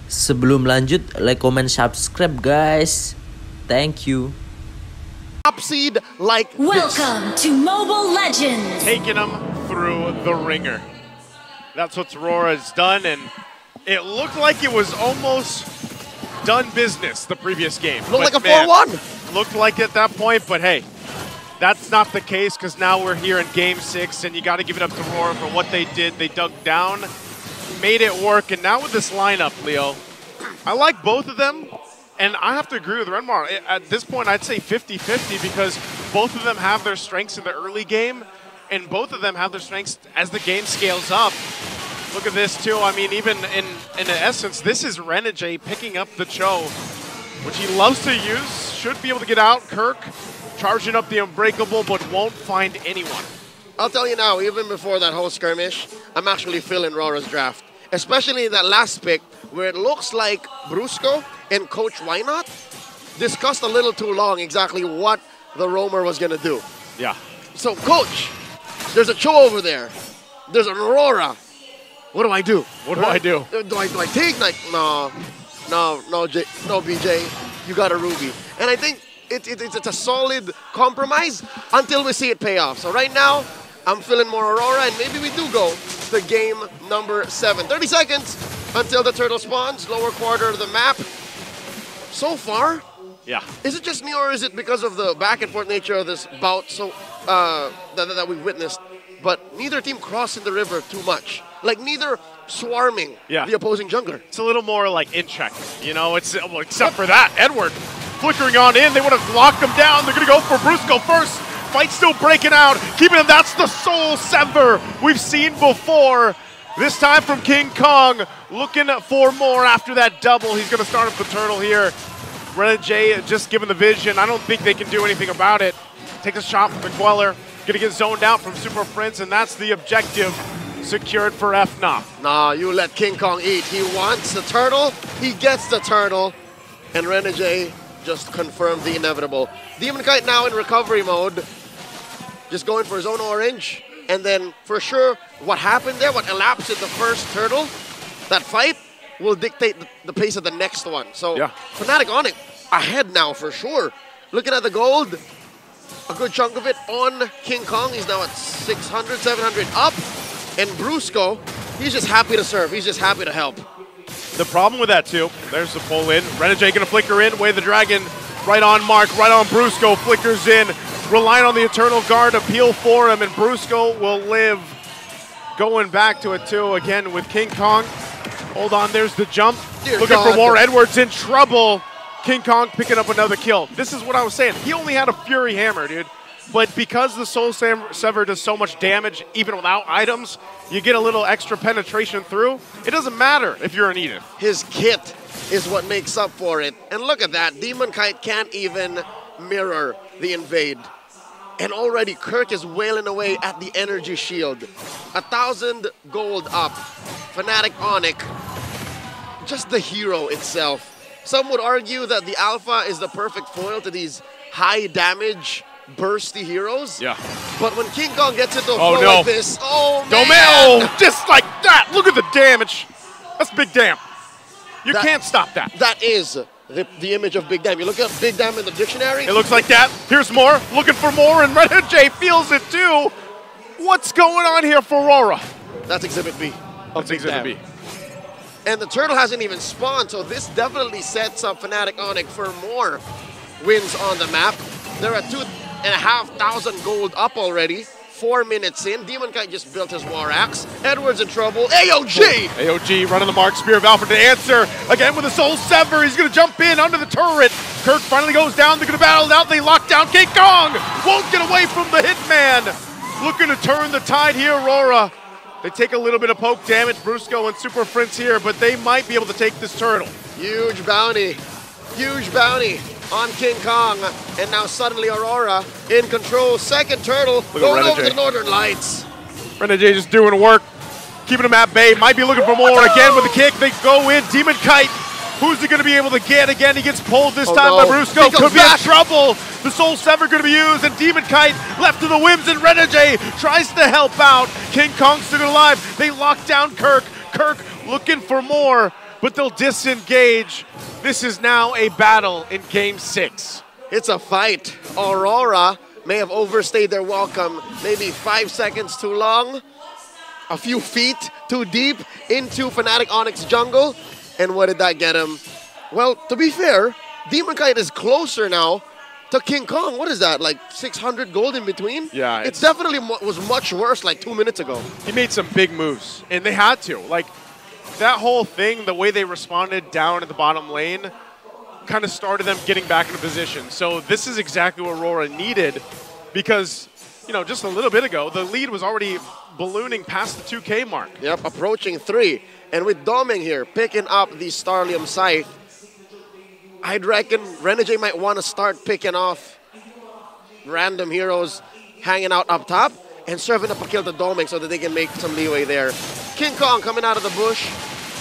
Sebelum lanjut, like, comment, subscribe guys. Thank you. Top seed like Welcome to Mobile Legends. Taking them through the ringer. That's what Aurora's done, and it looked like it was almost done business the previous game. Looked like a 4-1. Looked like at that point, but hey, that's not the case because now we're here in Game 6, and you got to give it up to Aurora for what they did. They dug down, made it work, and now with this lineup, Leo, I like both of them, and I have to agree with Renmar. At this point, I'd say 50-50 because both of them have their strengths in the early game, and both of them have their strengths as the game scales up. Look at this, too. I mean, even in essence, this is Renegade picking up the Cho, which he loves to use. Should be able to get out. Kirk charging up the Unbreakable, but won't find anyone. I'll tell you now, even before that whole skirmish, I'm actually feeling Rora's draft. Especially in that last pick, where it looks like Brusco and Coach Wynot discussed a little too long exactly what the roamer was going to do. Yeah. So, Coach, there's a Cho over there. There's an Aurora. What do I do? What do I do? Do I take? Like, no, BJ. You got a Ruby. And I think it's a solid compromise until we see it pay off. So right now, I'm feeling more Aurora, and maybe we do go to game number 7. 30 seconds until the turtle spawns, lower quarter of the map. So far, yeah. Is it just me, or is it because of the back and forth nature of this bout that we've witnessed? But neither team crossing the river too much. Like neither swarming the opposing jungler. It's a little more like in check, you know, it's well, except for that. Edward flickering on in. They would have locked him down. They're going to go for Brusco first. Fight still breaking out. Keeping him. That's the Soul Sever we've seen before. This time from King Kong. Looking for more after that double. He's going to start up the turtle here. Renegade just given the vision. I don't think they can do anything about it. Takes a shot from the Queller. Going to get zoned out from Super Prince, and that's the objective secured for FNOF. Nah, you let King Kong eat. He wants the turtle. He gets the turtle. And Renegade just confirmed the inevitable. Demon Kite now in recovery mode. Just going for his own orange. And then for sure, what happened there, what elapsed in the first turtle, that fight will dictate the pace of the next one. So Fnatic on it, ahead now for sure. Looking at the gold, a good chunk of it on King Kong. He's now at 600, 700 up. And Brusco, he's just happy to serve. He's just happy to help. The problem with that, too, there's the pull in. Renegade going to flicker in, Way the Dragon, right on Mark, right on Brusco, flickers in, relying on the Eternal Guard, appeal for him, and Brusco will live. Going back to it, too, again with King Kong. Hold on, there's the jump. Looking for more. Edwards in trouble. King Kong picking up another kill. This is what I was saying. He only had a Fury Hammer, dude. But because the Soul Sever does so much damage, even without items, you get a little extra penetration through. It doesn't matter if you're an Edith. His kit is what makes up for it. And look at that. Demon Kite can't even mirror the invade. And already Kirk is wailing away at the energy shield. 1,000 gold up. Fnatic Onyx. Just the hero itself. Some would argue that the Alpha is the perfect foil to these high damage bursty heroes. Yeah. But when King Kong gets into a flow like this, man! Just like that! Look at the damage! That's Big Damn. You can't stop that. That is the image of Big Damn. You look at Big Damn in the dictionary. It looks like that. Here's more. Looking for more, and Renegade feels it too. What's going on here for Aurora? That's Exhibit B. That's Exhibit B. And the turtle hasn't even spawned, so this definitely sets up Fnatic Onyx for more wins on the map. They're at 2,500 gold up already. 4 minutes in. Demon Kite just built his War Axe. Edwards in trouble. AOG! AOG running the mark. Spear of Alfred to answer. Again with the Soul Sever. He's going to jump in under the turret. Kirk finally goes down. They're going to battle it out. They lock down King Kong. Won't get away from the Hitman. Looking to turn the tide here, Aurora. They take a little bit of poke damage. Brusco and Super Prince here, but they might be able to take this turtle. Huge bounty. Huge bounty on King Kong. And now suddenly Aurora in control. Second turtle going over the Northern Lights. Renegade just doing work. Keeping him at bay. Might be looking for more. Again with the kick. They go in. Demon Kite. Who's he going to be able to get again? He gets pulled this time by Brusco. Could be in trouble. The Soul Sever going to be used, and Demon Kite left to the whims, and Renegade tries to help out. King Kong still alive. They lock down Kirk. Kirk looking for more, but they'll disengage. This is now a battle in Game 6. It's a fight. Aurora may have overstayed their welcome, maybe 5 seconds too long, a few feet too deep into Fnatic Onyx jungle. And what did that get him? Well, to be fair, Demon Kite is closer now to King Kong. What is that, like 600 gold in between? Yeah. It definitely was much worse like 2 minutes ago. He made some big moves, and they had to. Like, that whole thing, the way they responded down at the bottom lane, kind of started them getting back into position. So this is exactly what Aurora needed because, you know, just a little bit ago, the lead was already ballooning past the 2K mark. Yep, approaching 3. And with Doming here picking up the Starlium Scythe, I'd reckon Renegade might want to start picking off random heroes hanging out up top and serving up a kill to Doming so that they can make some leeway there. King Kong coming out of the bush.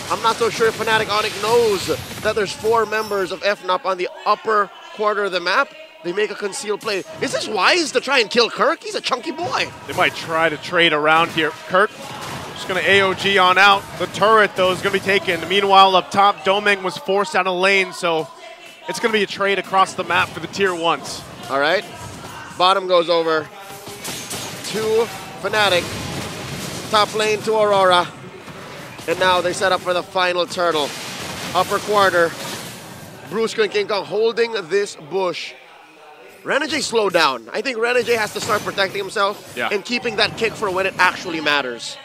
I'm not so sure if Fnatic Onyx knows that there's 4 members of FNUP on the upper quarter of the map. They make a concealed play. Is this wise to try and kill Kirk? He's a chunky boy. They might try to trade around here. Kirk just going to AOG on out. The turret, though, is going to be taken. Meanwhile, up top, Doming was forced out of lane, so it's going to be a trade across the map for the tier 1s. All right. Bottom goes over to Fnatic. Top lane to Aurora. And now they set up for the final turtle. Upper quarter. Brusco and King Kong holding this bush. Renegade slowed down. I think Renegade has to start protecting himself and keeping that kick for when it actually matters.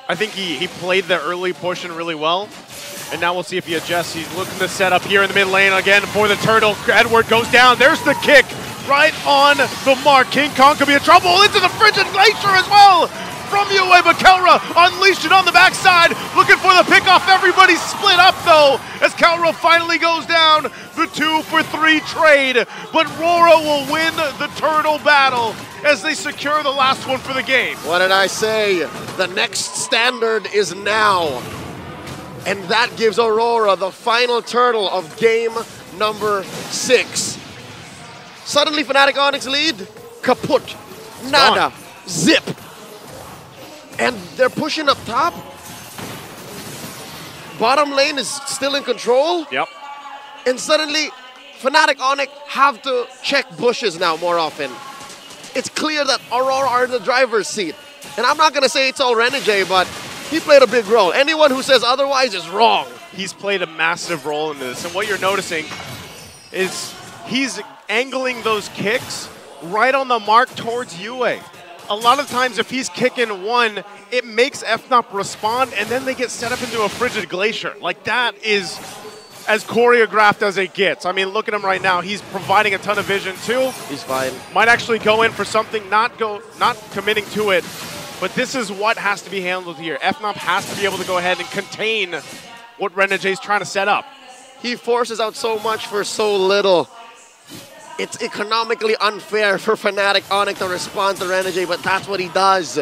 I think he played the early portion really well. And now we'll see if he adjusts. He's looking to set up here in the mid lane again for the turtle. Edward goes down. There's the kick right on the mark. King Kong could be in trouble into the Frigid Glacier as well. From UA, but Kelra unleashed it on the backside, looking for the pickoff. Everybody's split up though, as Kelra finally goes down. The 2-for-3 trade, but Rora will win the turtle battle as they secure the last one for the game. What did I say? The next standard is now. And that gives Aurora the final turtle of game number 6. Suddenly Fnatic Onyx lead, kaput, nada, zip. And they're pushing up top. Bottom lane is still in control. Yep. And suddenly, Fnatic Onyx have to check bushes now more often. It's clear that Aurora are in the driver's seat. And I'm not going to say it's all Renegade, but he played a big role. Anyone who says otherwise is wrong. He's played a massive role in this. And what you're noticing is he's angling those kicks right on the mark towards UA. A lot of times if he's kicking one, it makes FNUP respond, and then they get set up into a Frigid Glacier. Like, that is as choreographed as it gets. I mean, look at him right now. He's providing a ton of vision, too. He's fine. Might actually go in for something, not committing to it. But this is what has to be handled here. FNUP has to be able to go ahead and contain what Renegade's trying to set up. He forces out so much for so little. It's economically unfair for Fnatic Onyx to respond to Renegade, but that's what he does.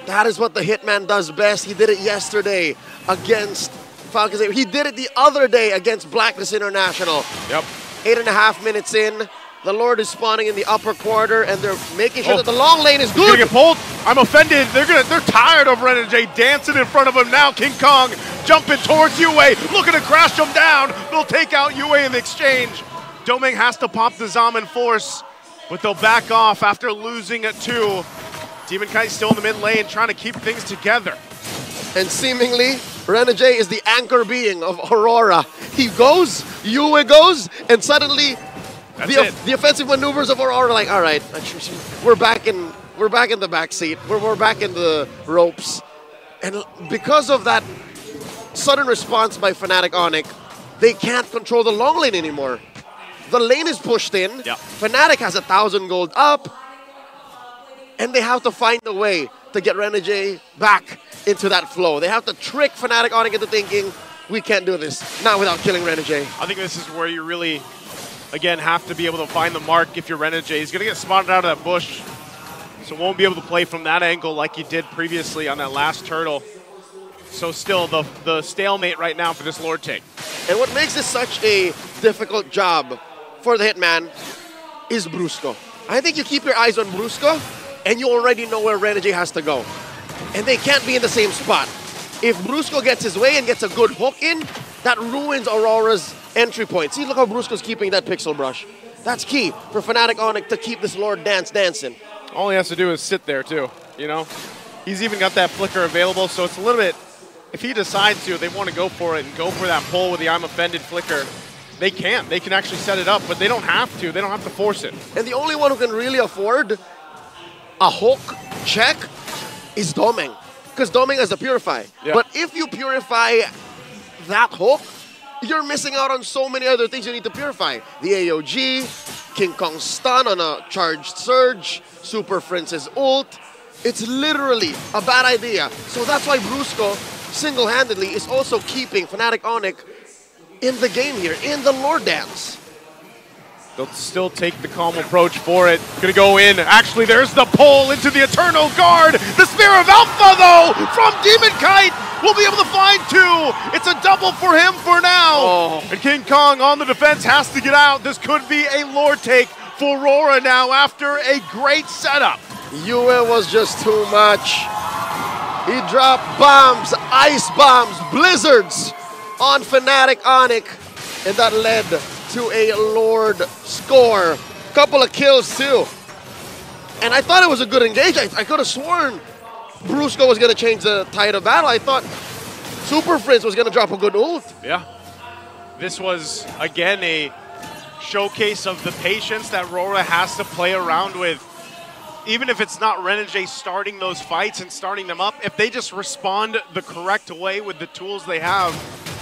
That is what the Hitman does best. He did it yesterday against Falcons. He did it the other day against Blacklist International. Yep. 8.5 minutes in, the Lord is spawning in the upper quarter, and they're making sure that the long lane is good. He's gonna get pulled. I'm offended. They're tired of Renegade dancing in front of him now. King Kong jumping towards UA, looking to crash him down. They'll take out UA in the exchange. Doming has to pop the Zaman Force, but they'll back off after losing at 2. Demon Kite still in the mid lane, trying to keep things together. And seemingly, Renegade is the anchor being of Aurora. He goes, UA goes, and suddenly the offensive maneuvers of Aurora are like, all right, we're back in the back seat. We're back in the ropes. And because of that sudden response by Fnatic Onyx, they can't control the long lane anymore. The lane is pushed in. Yep. Fnatic has 1,000 gold up. And they have to find a way to get Renegade back into that flow. They have to trick Fnatic Onyx into thinking, we can't do this, not without killing Renegade. I think this is where you really, again, have to be able to find the mark if you're Renegade. He's going to get spotted out of that bush, so won't be able to play from that angle like he did previously on that last turtle. So still the stalemate right now for this Lord take. And what makes this such a difficult job for the Hitman is Brusco. I think you keep your eyes on Brusco, and you already know where Renegade has to go. And they can't be in the same spot. If Brusco gets his way and gets a good hook in, that ruins Aurora's entry point. See, look how Brusco's keeping that pixel brush. That's key for Fnatic Onyx to keep this Lord Dance dancing. All he has to do is sit there too, you know? He's even got that flicker available, so it's a little bit, if he decides to, they want to go for it and go for that pull with the I'm Offended flicker, they can. They can actually set it up, but they don't have to. They don't have to force it. And the only one who can really afford a hook check is Domeng, because Domeng has the Purify. Yeah. But if you purify that hook, you're missing out on so many other things you need to purify. The AOG, King Kong stun on a charged surge, Super Prince's ult. It's literally a bad idea. So that's why Brusco single-handedly is also keeping Fnatic Onyx in the game here, in the Lord Dance. They'll still take the calm approach for it. Gonna go in. Actually, there's the pull into the Eternal Guard. The Spear of Alpha, though, from Demon Kite. Will be able to find two. It's a double for him for now. Oh. And King Kong on the defense has to get out. This could be a Lord take for Aurora now after a great setup. Yue was just too much. He dropped bombs, ice bombs, blizzards on Fnatic Onyx, and that led to a Lord score. Couple of kills too. And I thought it was a good engage. I could have sworn Brusco was going to change the tide of battle. I thought Super Prince was going to drop a good ult. Yeah. This was, again, a showcase of the patience that Aurora has to play around with. Even if it's not Renegade starting those fights and starting them up, if they just respond the correct way with the tools they have,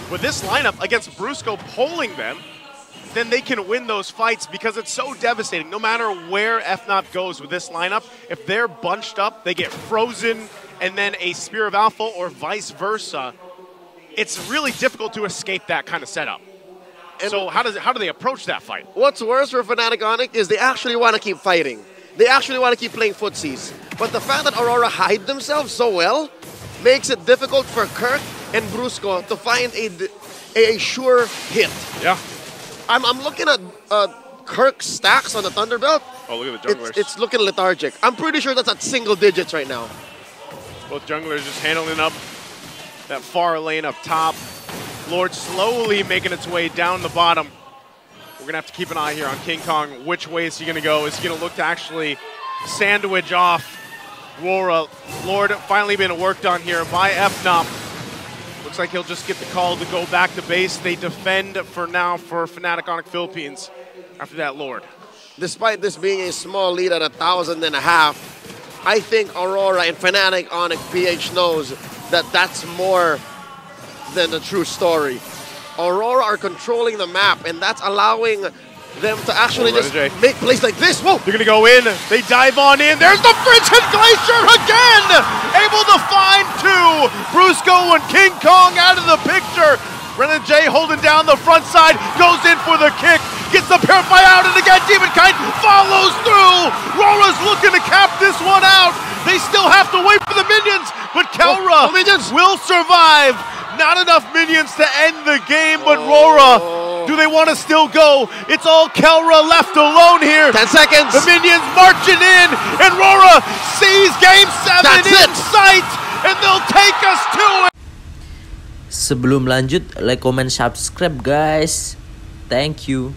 with this lineup against Brusco pulling them, then they can win those fights because it's so devastating. No matter where FNOT goes with this lineup, if they're bunched up, they get frozen and then a Spear of Alpha or vice versa. It's really difficult to escape that kind of setup. And so how do they approach that fight? What's worse for Fnatic Onyx is they actually want to keep fighting. They actually want to keep playing footsies. But the fact that Aurora hide themselves so well makes it difficult for Kirk and Brusco to find a sure hit. Yeah. I'm looking at Kirk's stacks on the Thunderbelt. Oh, look at the junglers. It's looking lethargic. I'm pretty sure that's at single digits right now. Both junglers just handling up that far lane up top. Lord slowly making its way down the bottom. We're going to have to keep an eye here on King Kong. Which way is he going to go? Is he going to look to actually sandwich off Aurora? Lord finally being worked on here by FNOP. Looks like he'll just get the call to go back to base. They defend for now for Fnatic Onyx Philippines after that Lord. Despite this being a small lead at 1,500, I think Aurora and Fnatic Onyx PH knows that that's more than the true story. Aurora are controlling the map, and that's allowing them to actually just make plays like this. Whoa! They're going to go in. They dive on in. There's the Frigid Glacier again! Able to find two. Brusco and King Kong out of the picture. Renegade holding down the front side. Goes in for the kick. Gets the Purify out, and again, Demon Kite follows through. Rora's looking to cap this one out. They still have to wait for the minions, but Kelra will survive. Not enough minions to end the game, but Rora, do they want to still go? It's all Kelra left alone here. 10 seconds. The minions marching in, and Rora sees Game 7 in sight, and they'll take us to it. Sebelum lanjut, like, comment, subscribe guys. Thank you.